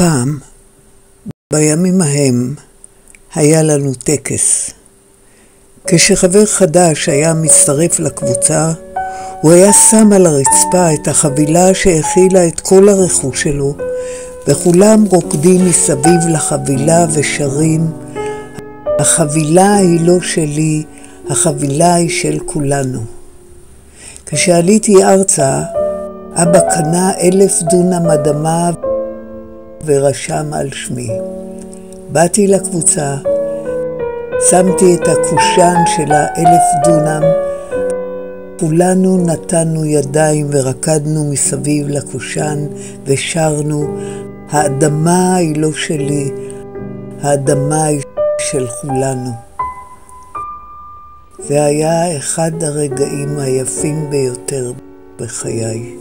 פעם, בימים ההם, היה לנו טקס. כשחבר חדש היה מצטרף לקבוצה, הוא היה שם על הרצפה את החבילה שהכילה את כל הרכוש שלו, וכולם רוקדים מסביב לחבילה ושרים, החבילה היא לא שלי, החבילה היא של כולנו. כשעליתי ארצה, אבא קנה 1,000 דונם אדמה ורשם על שמי. באתי לקבוצה, שמתי את הקושן של 1,000 דונם, כולנו נתנו ידיים ורקדנו מסביב לקושן ושרנו, האדמה היא לא שלי, האדמה היא של כולנו. זה היה אחד הרגעים היפים ביותר בחיי.